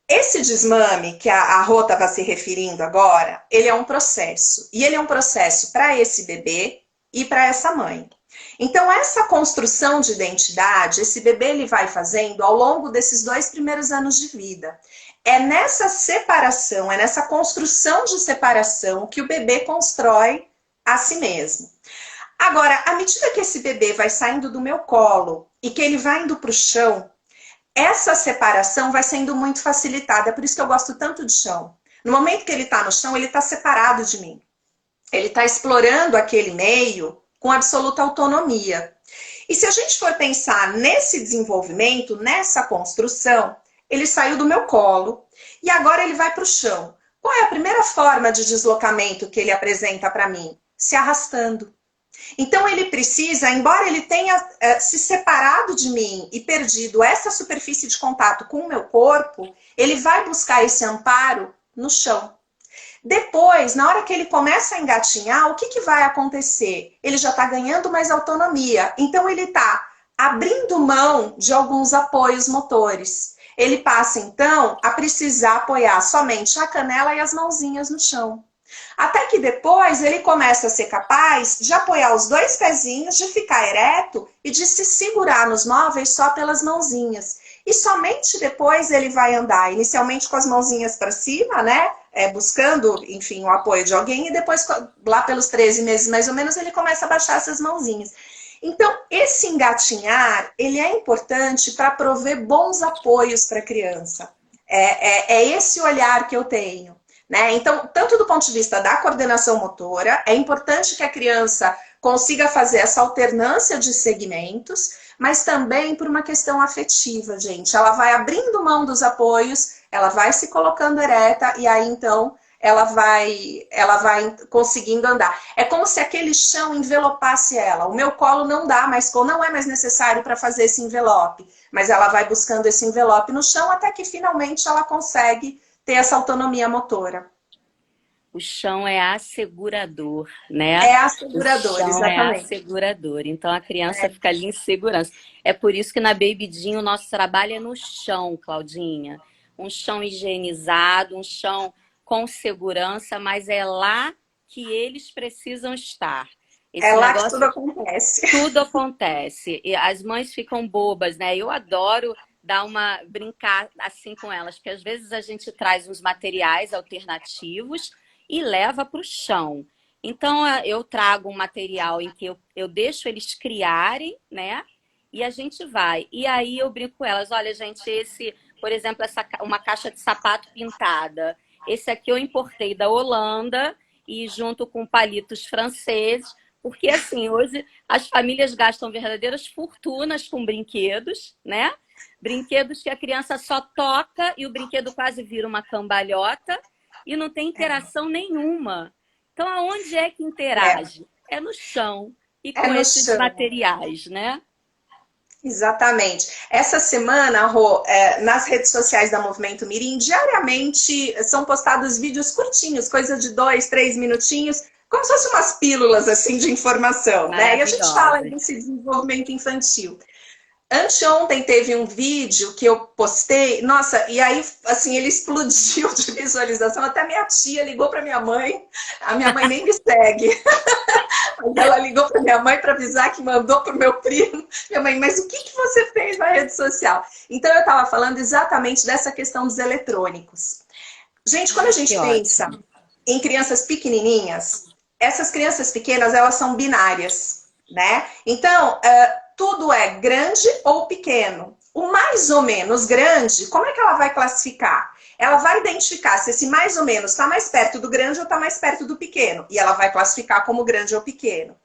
Esse desmame que a Rô estava se referindo agora, ele é um processo. E ele é um processo para esse bebê e para essa mãe. Então, essa construção de identidade, esse bebê ele vai fazendo ao longo desses 2 primeiros anos de vida. É nessa separação, é nessa construção de separação que o bebê constrói a si mesmo. Agora, à medida que esse bebê vai saindo do meu colo e que ele vai indo para o chão, essa separação vai sendo muito facilitada. É por isso que eu gosto tanto de chão. No momento que ele está no chão, ele está separado de mim. Ele está explorando aquele meio com absoluta autonomia. E se a gente for pensar nesse desenvolvimento, nessa construção, ele saiu do meu colo e agora ele vai para o chão. Qual é a primeira forma de deslocamento que ele apresenta para mim? Se arrastando. Então ele precisa, embora ele tenha se separado de mim e perdido essa superfície de contato com o meu corpo, ele vai buscar esse amparo no chão. Depois, na hora que ele começa a engatinhar, o que vai acontecer? Ele já está ganhando mais autonomia, então ele está abrindo mão de alguns apoios motores. Ele passa então a precisar apoiar somente a canela e as mãozinhas no chão. Até que depois ele começa a ser capaz de apoiar os 2 pezinhos, de ficar ereto e de se segurar nos móveis só pelas mãozinhas. E somente depois ele vai andar, inicialmente com as mãozinhas para cima, né? Buscando, enfim, o apoio de alguém, e depois, lá pelos 13 meses mais ou menos, ele começa a baixar essas mãozinhas. Então, esse engatinhar, ele é importante para prover bons apoios para a criança. É esse olhar que eu tenho. Né? Então, tanto do ponto de vista da coordenação motora, é importante que a criança consiga fazer essa alternância de segmentos, mas também por uma questão afetiva, gente. Ela vai abrindo mão dos apoios, ela vai se colocando ereta e aí então ela vai conseguindo andar. É como se aquele chão envelopasse ela. O meu colo não dá mais, não é mais necessário para fazer esse envelope, mas ela vai buscando esse envelope no chão até que finalmente ela consegue ter essa autonomia motora. O chão é assegurador, né? É O assegurador, chão é exatamente. assegurador. Então a criança fica ali em segurança. É por isso que na Baby Jean o nosso trabalho é no chão, Claudinha. Um chão higienizado, um chão com segurança, mas é lá que eles precisam estar. É Esse lá que tudo negócio, acontece. tudo acontece. E as mães ficam bobas, né? Eu adoro brincar assim com elas, porque às vezes a gente traz uns materiais alternativos e leva para o chão. Então eu trago um material em que eu deixo eles criarem, né? E a gente vai. E aí eu brinco com elas, olha, gente, por exemplo, uma caixa de sapato pintada. Esse aqui eu importei da Holanda e junto com palitos franceses, porque assim, hoje as famílias gastam verdadeiras fortunas com brinquedos, né? Brinquedos que a criança só toca e o brinquedo quase vira uma cambalhota e não tem interação nenhuma. Então, aonde é que É, interage? É no chão e é com no esses chão. materiais, né? Exatamente. Essa semana, Rô, nas redes sociais da Movimento Mirim, diariamente são postados vídeos curtinhos, coisa de 2, 3 minutinhos, como se fossem umas pílulas assim de informação, né? E a gente fala Maravilhosa. desse desenvolvimento infantil. Anteontem teve um vídeo que eu postei, nossa, e aí, assim, ele explodiu de visualização. Até minha tia ligou para minha mãe, a minha mãe nem me segue, mas ela ligou para minha mãe para avisar que mandou para o meu primo. Minha mãe, mas o que você fez na rede social? Então, eu estava falando exatamente dessa questão dos eletrônicos. Gente, quando a Que gente pensa ótimo. em crianças pequenininhas, essas crianças pequenas, elas são binárias, né? Então, tudo é grande ou pequeno. O mais ou menos grande, como é que ela vai classificar? Ela vai identificar se esse mais ou menos está mais perto do grande ou está mais perto do pequeno. E ela vai classificar como grande ou pequeno.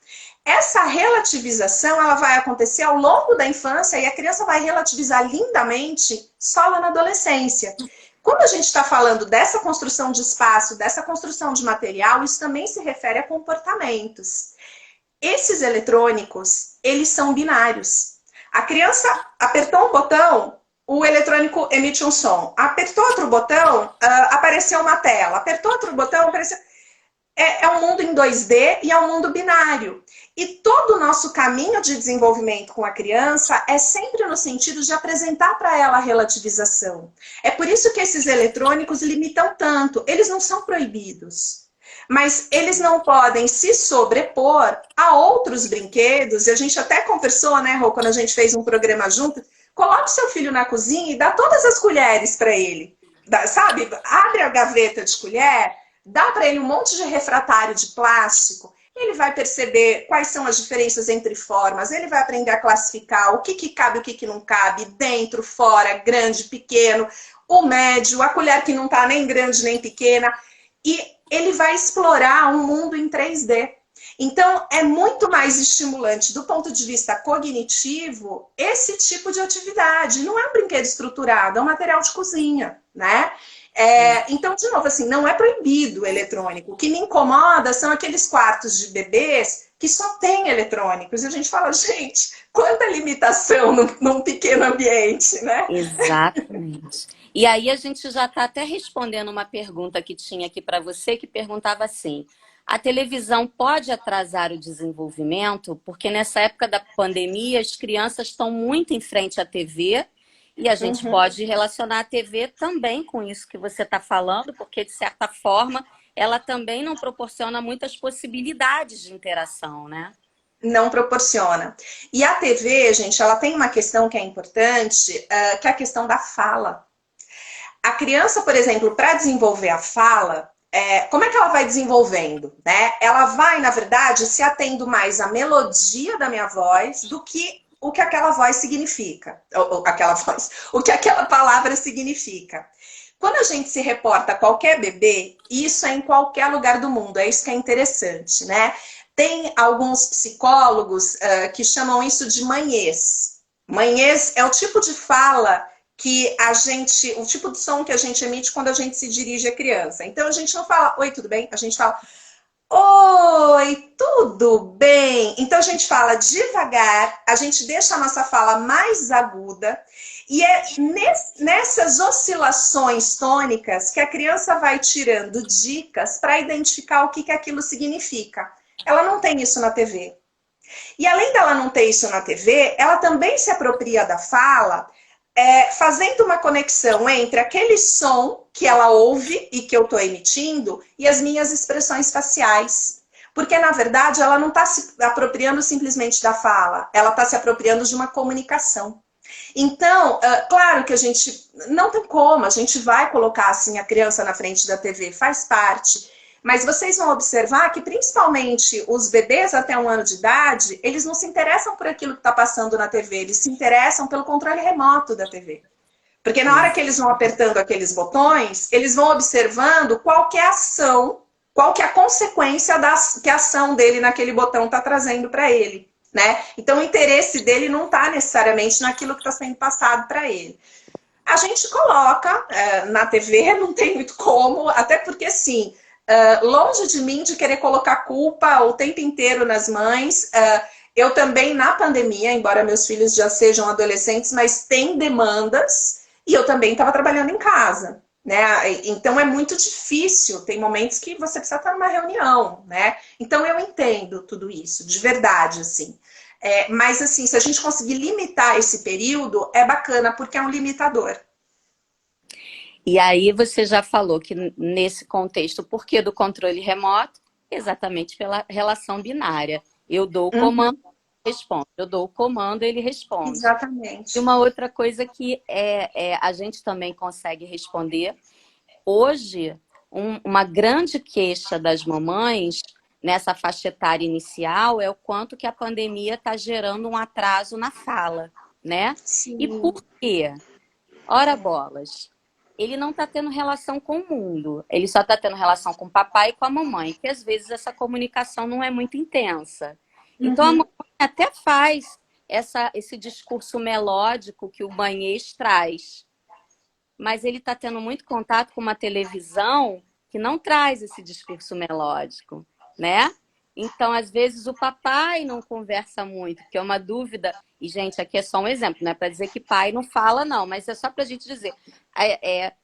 Essa relativização ela vai acontecer ao longo da infância e a criança vai relativizar lindamente só lá na adolescência. Quando a gente está falando dessa construção de espaço, dessa construção de material, isso também se refere a comportamentos. Esses eletrônicos, eles são binários. A criança apertou um botão, o eletrônico emite um som. Apertou outro botão, apareceu uma tela. Apertou outro botão, apareceu... É um mundo em 2D e é um mundo binário. E todo o nosso caminho de desenvolvimento com a criança é sempre no sentido de apresentar para ela a relativização. É por isso que esses eletrônicos limitam tanto. Eles não são proibidos. Mas eles não podem se sobrepor a outros brinquedos. E a gente até conversou, né, Rô, quando a gente fez um programa junto. Coloque seu filho na cozinha e dá todas as colheres para ele. Sabe? Abre a gaveta de colher, dá para ele um monte de refratário de plástico. Ele vai perceber quais são as diferenças entre formas. Ele vai aprender a classificar o que cabe, o que não cabe, dentro, fora, grande, pequeno, o médio, a colher que não está nem grande nem pequena. E ele vai explorar um mundo em 3D. Então, é muito mais estimulante do ponto de vista cognitivo esse tipo de atividade. Não é um brinquedo estruturado, é um material de cozinha, né? Então, de novo, assim, não é proibido o eletrônico. O que me incomoda são aqueles quartos de bebês que só tem eletrônicos. E a gente fala, gente, quanta limitação num pequeno ambiente, né? Exatamente. E aí a gente já está até respondendo uma pergunta que tinha aqui para você, que perguntava assim: a televisão pode atrasar o desenvolvimento? Porque nessa época da pandemia as crianças estão muito em frente à TV e a gente pode relacionar a TV também com isso que você está falando, porque de certa forma ela também não proporciona muitas possibilidades de interação, né? Não proporciona. E a TV, gente, ela tem uma questão que é importante, que é a questão da fala. A criança, por exemplo, para desenvolver a fala, como é que ela vai desenvolvendo, né? Ela vai, na verdade, se atendo mais à melodia da minha voz do que o que aquela voz significa. O que aquela palavra significa. Quando a gente se reporta a qualquer bebê, isso é em qualquer lugar do mundo, é isso que é interessante, né? Tem alguns psicólogos que chamam isso de manhês. Manhês é o tipo de fala que o tipo de som que a gente emite quando a gente se dirige à criança. Então a gente não fala, oi, tudo bem? A gente fala, oi, tudo bem? Então a gente fala devagar, a gente deixa a nossa fala mais aguda, e é nessas oscilações tônicas que a criança vai tirando dicas para identificar o que aquilo significa. Ela não tem isso na TV. E além dela não ter isso na TV, ela também se apropria da fala, fazendo uma conexão entre aquele som que ela ouve e que eu estou emitindo e as minhas expressões faciais. Porque, na verdade, ela não está se apropriando simplesmente da fala, ela está se apropriando de uma comunicação. Então, claro que a gente não tem como, a gente vai colocar assim a criança na frente da TV, faz parte. Mas vocês vão observar que, principalmente, os bebês até 1 ano de idade, eles não se interessam por aquilo que está passando na TV, eles se interessam pelo controle remoto da TV. Porque na hora que eles vão apertando aqueles botões, eles vão observando qual que é a ação, qual que é a consequência que a ação dele naquele botão está trazendo para ele, né? Então, o interesse dele não está necessariamente naquilo que está sendo passado para ele. A gente coloca na TV, não tem muito como, até porque, assim... longe de mim de querer colocar culpa o tempo inteiro nas mães. Eu também, na pandemia, embora meus filhos já sejam adolescentes, mas tem demandas, e eu também estava trabalhando em casa. né? Então é muito difícil, tem momentos que você precisa estar numa reunião, né? Então eu entendo tudo isso, de verdade, assim. Mas assim, se a gente conseguir limitar esse período, é bacana, porque é um limitador. E aí você já falou que nesse contexto, o porquê do controle remoto? Exatamente pela relação binária. Eu dou o comando, Uhum, ele responde. Eu dou o comando, ele responde. E exatamente. uma outra coisa que a gente também consegue responder. Hoje, uma grande queixa das mamães nessa faixa etária inicial é o quanto que a pandemia está gerando um atraso na fala, né? E por Sim. quê? Ora bolas. Ele não está tendo relação com o mundo, ele só está tendo relação com o papai e com a mamãe, que às vezes essa comunicação não é muito intensa. Então a mamãe Uhum, até faz esse discurso melódico que o banhês traz, mas ele está tendo muito contato com uma televisão que não traz esse discurso melódico, né? Então, às vezes, o papai não conversa muito, que é uma dúvida. E, gente, aqui é só um exemplo, não é para dizer que pai não fala, não, mas é só para a gente dizer.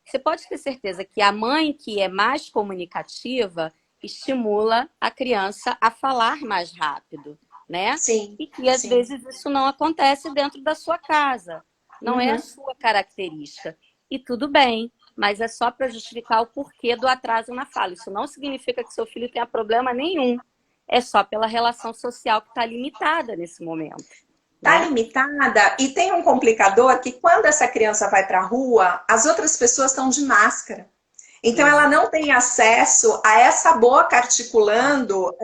Você pode ter certeza que a mãe que é mais comunicativa estimula a criança a falar mais rápido, né? sim, E que, às sim. vezes, isso não acontece dentro da sua casa. Não é a Uhum. sua característica. E tudo bem, mas é só para justificar o porquê do atraso na fala. Isso não significa que seu filho tenha problema nenhum. É só pela relação social que está limitada nesse momento, Tá né? limitada e tem um complicador que quando essa criança vai para a rua, as outras pessoas estão de máscara. Então ela Exato. não tem acesso a essa boca articulando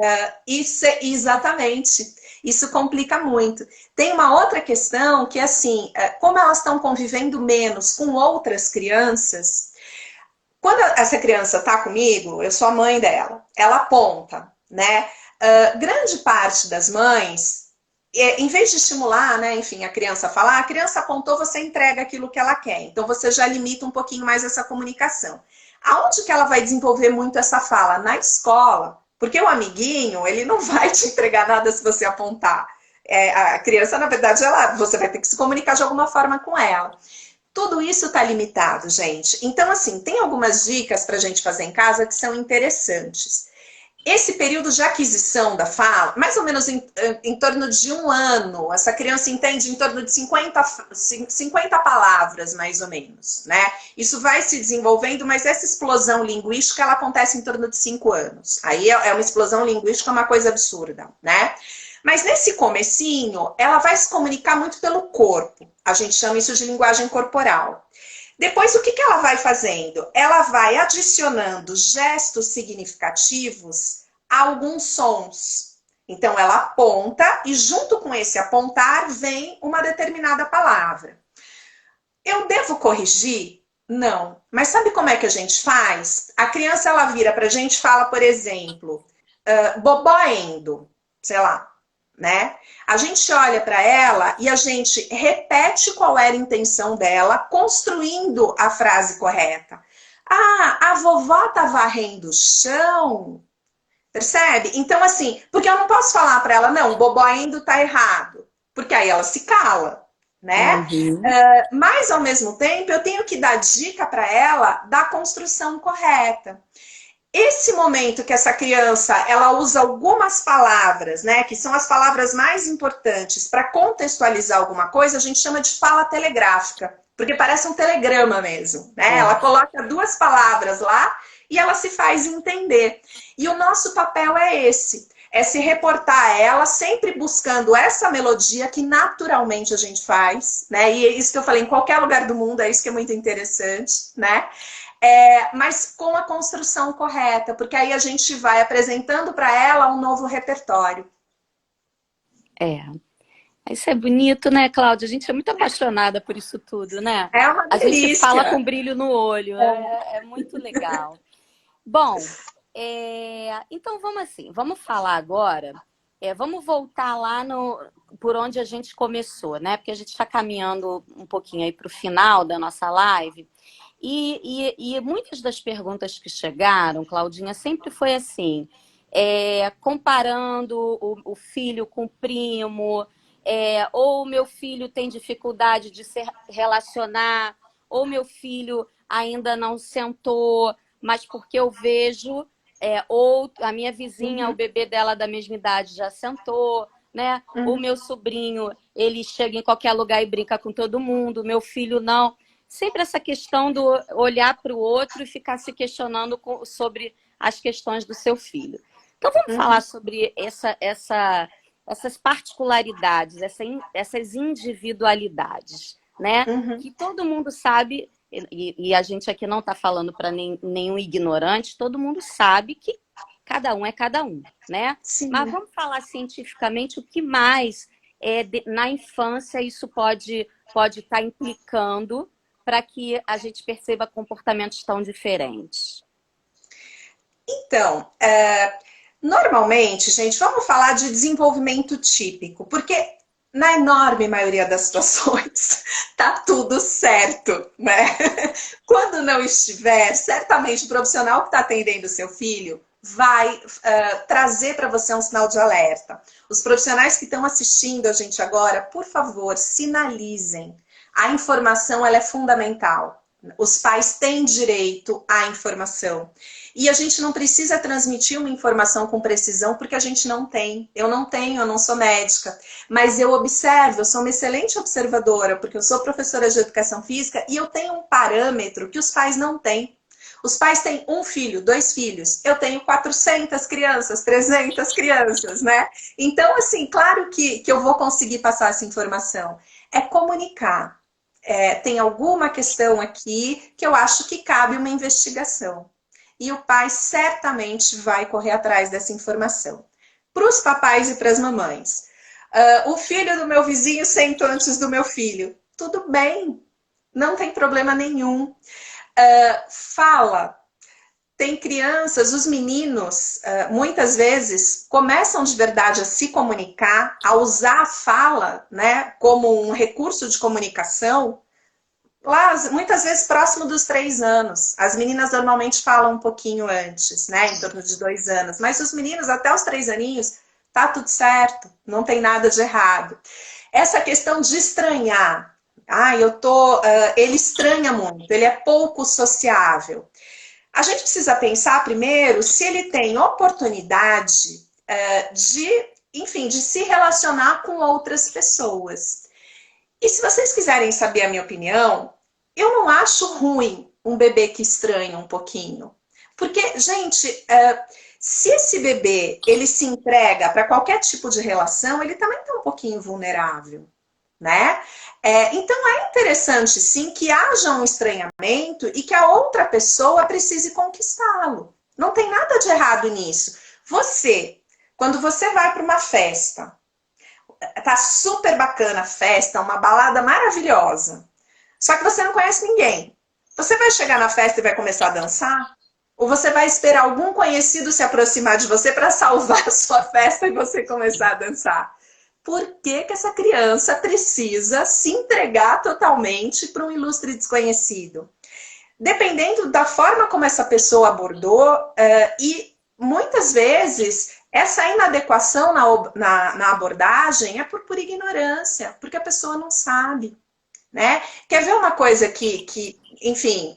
exatamente. Isso complica muito. Tem uma outra questão que assim, como elas estão convivendo menos com outras crianças, quando essa criança está comigo, eu sou a mãe dela, ela aponta, né? Grande parte das mães, em vez de estimular, né, enfim, a criança a falar, a criança apontou, você entrega aquilo que ela quer. Então você já limita um pouquinho mais essa comunicação. Aonde que ela vai desenvolver muito essa fala? Na escola. Porque o amiguinho, ele não vai te entregar nada se você apontar. A criança, na verdade, você vai ter que se comunicar de alguma forma com ela. Tudo isso está limitado, gente. Então, assim, tem algumas dicas para a gente fazer em casa que são interessantes. Esse período de aquisição da fala, mais ou menos em torno de um ano, essa criança entende em torno de 50 palavras, mais ou menos, né? Isso vai se desenvolvendo, mas essa explosão linguística, ela acontece em torno de 5 anos. Aí é uma explosão linguística, uma coisa absurda, né? Mas nesse comecinho, ela vai se comunicar muito pelo corpo. A gente chama isso de linguagem corporal. Depois, o que ela vai fazendo? Ela vai adicionando gestos significativos a alguns sons. Então, ela aponta e, junto com esse apontar, vem uma determinada palavra. Eu devo corrigir? Não. Mas sabe como é que a gente faz? A criança, ela vira para a gente e fala, por exemplo, boboendo, sei lá, né? A gente olha para ela e a gente repete qual era a intenção dela, construindo a frase correta. Ah, a vovó tá varrendo o chão. Percebe? Então, assim, porque eu não posso falar para ela, não, boboendo tá errado. Porque aí ela se cala, né? Uhum. Mas, ao mesmo tempo, eu tenho que dar dica para ela da construção correta. Esse momento que essa criança ela usa algumas palavras, né, que são as palavras mais importantes para contextualizar alguma coisa, a gente chama de fala telegráfica, porque parece um telegrama mesmo, né? É. Ela coloca duas palavras lá e ela se faz entender. E o nosso papel é esse, é se reportar a ela, sempre buscando essa melodia que naturalmente a gente faz, né? E é isso que eu falei, em qualquer lugar do mundo, é isso que é muito interessante, né? Mas com a construção correta, porque aí a gente vai apresentando para ela um novo repertório. É. Isso é bonito, né, Cláudia? A gente é muito apaixonada por isso tudo, né? É uma A gente fala com delícia. brilho no olho, é muito legal. Bom, então vamos assim, vamos falar agora, vamos voltar lá por onde a gente começou, né? Porque a gente está caminhando um pouquinho aí para o final da nossa live. E muitas das perguntas que chegaram, Claudinha, sempre foi assim, comparando o filho com o primo, ou meu filho tem dificuldade de se relacionar, ou meu filho ainda não sentou, mas porque eu vejo, ou a minha vizinha, o bebê dela da mesma idade já sentou, né? O meu sobrinho, ele chega em qualquer lugar e brinca com todo mundo, meu filho não. Sempre essa questão do olhar para o outro e ficar se questionando sobre as questões do seu filho. Então vamos falar sobre essas particularidades, essas individualidades, né? Que todo mundo sabe, e a gente aqui não está falando para nenhum ignorante, todo mundo sabe que cada um é cada um, né? Sim. Mas vamos falar cientificamente o que mais na infância isso pode estar implicando para que a gente perceba comportamentos tão diferentes. Então, normalmente, gente, vamos falar de desenvolvimento típico, porque na enorme maioria das situações tá tudo certo, né? Quando não estiver, certamente o profissional que está atendendo o seu filho vai trazer para você um sinal de alerta. Os profissionais que estão assistindo a gente agora, por favor, sinalizem. A informação ela é fundamental. Os pais têm direito à informação. E a gente não precisa transmitir uma informação com precisão porque a gente não tem. Eu não tenho, eu não sou médica. Mas eu observo, eu sou uma excelente observadora, porque eu sou professora de educação física e eu tenho um parâmetro que os pais não têm. Os pais têm um filho, 2 filhos. Eu tenho 400 crianças, 300 crianças, né? Então, assim, claro que eu vou conseguir passar essa informação. É comunicar. Tem alguma questão aqui que eu acho que cabe uma investigação. E o pai certamente vai correr atrás dessa informação. Para os papais e para as mamães. O filho do meu vizinho sentou antes do meu filho. Tudo bem, não tem problema nenhum. Fala. Tem crianças, os meninos, muitas vezes, começam de verdade a se comunicar, a usar a fala, né, como um recurso de comunicação, lá, muitas vezes próximo dos 3 anos. As meninas normalmente falam um pouquinho antes, né, em torno de 2 anos. Mas os meninos, até os 3 aninhos, tá tudo certo, não tem nada de errado. Essa questão de estranhar, ele estranha muito, ele é pouco sociável. A gente precisa pensar primeiro se ele tem oportunidade de se relacionar com outras pessoas. E se vocês quiserem saber a minha opinião, eu não acho ruim um bebê que estranha um pouquinho. Porque, gente, se esse bebê ele se entrega para qualquer tipo de relação, ele também está um pouquinho vulnerável, né? Então é interessante sim que haja um estranhamento e que a outra pessoa precise conquistá-lo. Não tem nada de errado nisso. Quando você vai para uma festa, tá super bacana a festa, uma balada maravilhosa, só que você não conhece ninguém. Você vai chegar na festa e vai começar a dançar? Ou você vai esperar algum conhecido se aproximar de você para salvar a sua festa e você começar a dançar? Por que essa criança precisa se entregar totalmente para um ilustre desconhecido? Dependendo da forma como essa pessoa abordou, e muitas vezes essa inadequação na abordagem é por ignorância, porque a pessoa não sabe, né? Quer ver uma coisa que enfim,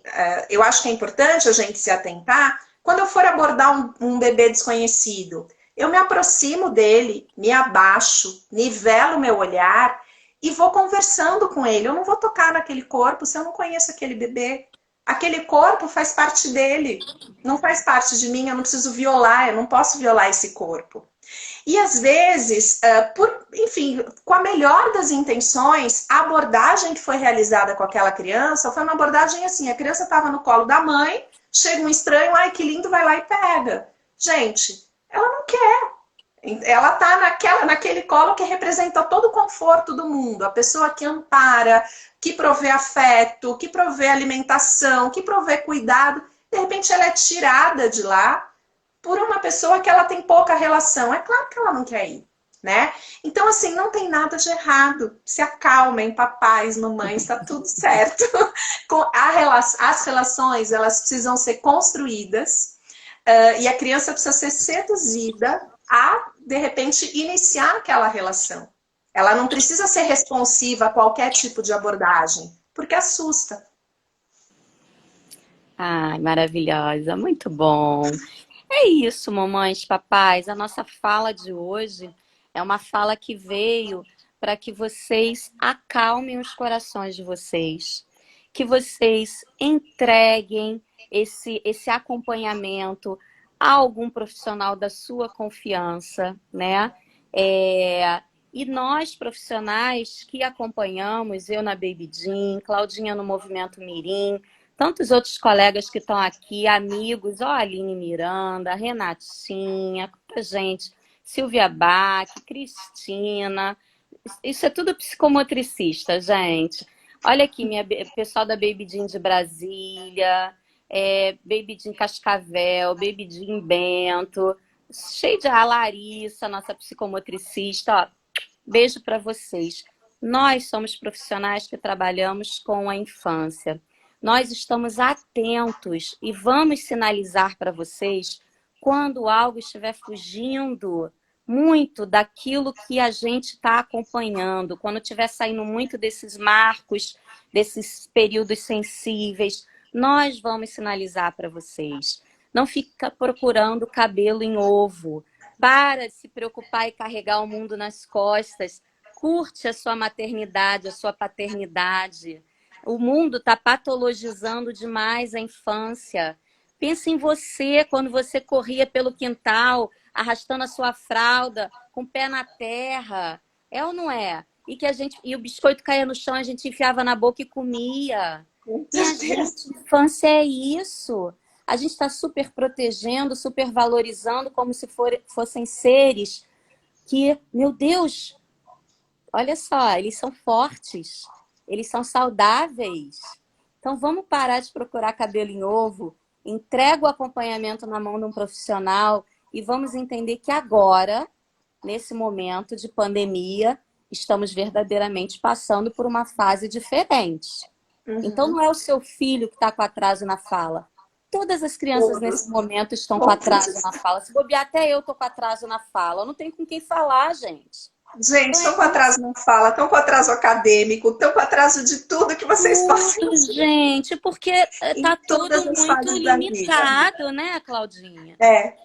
eu acho que é importante a gente se atentar? Quando eu for abordar um bebê desconhecido, eu me aproximo dele, me abaixo, nivelo meu olhar e vou conversando com ele. Eu não vou tocar naquele corpo se eu não conheço aquele bebê. Aquele corpo faz parte dele, não faz parte de mim, eu não preciso violar, eu não posso violar esse corpo. E às vezes, com a melhor das intenções, a abordagem que foi realizada com aquela criança foi uma abordagem assim, a criança estava no colo da mãe, chega um estranho, ai que lindo, vai lá e pega. Gente, ela não quer. Ela está naquele colo que representa todo o conforto do mundo. A pessoa que ampara, que provê afeto, que provê alimentação, que provê cuidado. De repente ela é tirada de lá por uma pessoa que ela tem pouca relação. É claro que ela não quer ir, né? Então, assim, não tem nada de errado. Se acalmem, papais, mamães, está tudo certo. As relações, elas precisam ser construídas. E a criança precisa ser seduzida a, de repente, iniciar aquela relação. Ela não precisa ser responsiva a qualquer tipo de abordagem, porque assusta. Ai, maravilhosa, muito bom. É isso, mamães, papais. A nossa fala de hoje é uma fala que veio para que vocês acalmem os corações de vocês, que vocês entreguem esse acompanhamento a algum profissional da sua confiança, né? É, e nós, profissionais que acompanhamos, eu na Baby Jean, Claudinha no Movimento Mirim, tantos outros colegas que estão aqui, amigos, ó, Aline Miranda, Renatinha, quanta gente, Silvia Bach, Cristina, isso é tudo psicomotricista, gente. Olha aqui, pessoal da Baby Jean de Brasília, Baby Jean Cascavel, Baby Jean Bento, cheio de a Larissa, nossa psicomotricista, ó, beijo para vocês. Nós somos profissionais que trabalhamos com a infância. Nós estamos atentos e vamos sinalizar para vocês quando algo estiver fugindo muito daquilo que a gente está acompanhando, quando estiver saindo muito desses marcos, desses períodos sensíveis, nós vamos sinalizar para vocês. Não fica procurando cabelo em ovo. Para de se preocupar e carregar o mundo nas costas. Curte a sua maternidade, a sua paternidade. O mundo está patologizando demais a infância. Pensa em você quando você corria pelo quintal, arrastando a sua fralda, com o pé na terra. É ou não é? E o biscoito caía no chão, a gente enfiava na boca e comia. Com Minha certeza. gente, infância é isso. A gente está super protegendo, super valorizando como se fossem seres que, meu Deus, olha só, eles são fortes, eles são saudáveis. Então vamos parar de procurar cabelo em ovo, entrega o acompanhamento na mão de um profissional e vamos entender que agora, nesse momento de pandemia, estamos verdadeiramente passando por uma fase diferente. Então Uhum. não é o seu filho que está com atraso na fala. Todas as crianças nesse Todos, momento estão com atraso todos. na fala. Se bobear, até eu estou com atraso na fala. Eu não tenho com quem falar, gente. Gente, Então é estão com atraso na fala, estão com atraso acadêmico, estão com atraso de tudo que vocês possam tudo, ter gente, porque em tá todas tudo as muito fases da vida. limitado, né, Claudinha? É,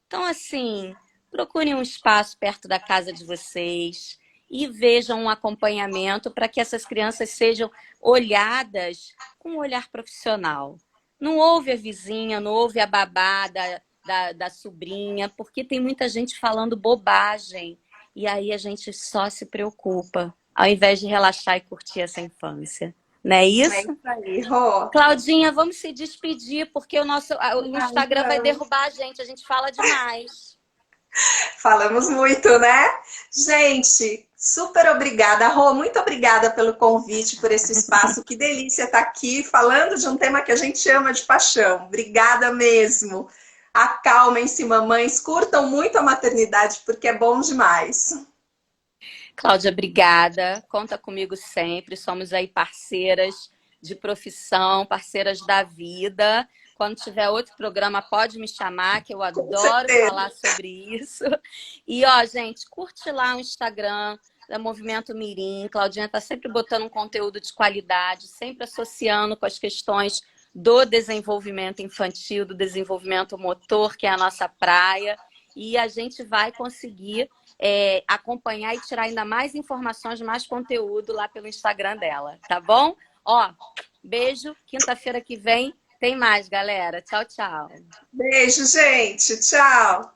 Então, assim, procurem um espaço perto da casa de vocês e vejam um acompanhamento para que essas crianças sejam olhadas com um olhar profissional. Não ouve a vizinha, não ouve a babá da sobrinha, porque tem muita gente falando bobagem. E aí a gente só se preocupa, ao invés de relaxar e curtir essa infância. Não é é isso? isso aí, Rô. Claudinha, vamos se despedir, porque o Ai, Instagram vai vamos. derrubar a gente fala demais. Falamos muito, né? Gente, super obrigada. Rô, muito obrigada pelo convite, por esse espaço. Que delícia estar aqui falando de um tema que a gente ama de paixão. Obrigada mesmo. Acalmem-se, mamães. Curtam muito a maternidade, porque é bom demais. Cláudia, obrigada. Conta comigo sempre. Somos aí parceiras de profissão, parceiras da vida. Quando tiver outro programa, pode me chamar, que eu Com adoro certeza. falar sobre isso. E, ó, gente, curte lá o Instagram da Movimento Mirim. Claudinha tá sempre botando um conteúdo de qualidade, sempre associando com as questões do desenvolvimento infantil, do desenvolvimento motor, que é a nossa praia. E a gente vai conseguir acompanhar e tirar ainda mais informações, mais conteúdo lá pelo Instagram dela, tá bom? Ó, beijo. Quinta-feira que vem tem mais, galera. Tchau, tchau. Beijo, gente. Tchau.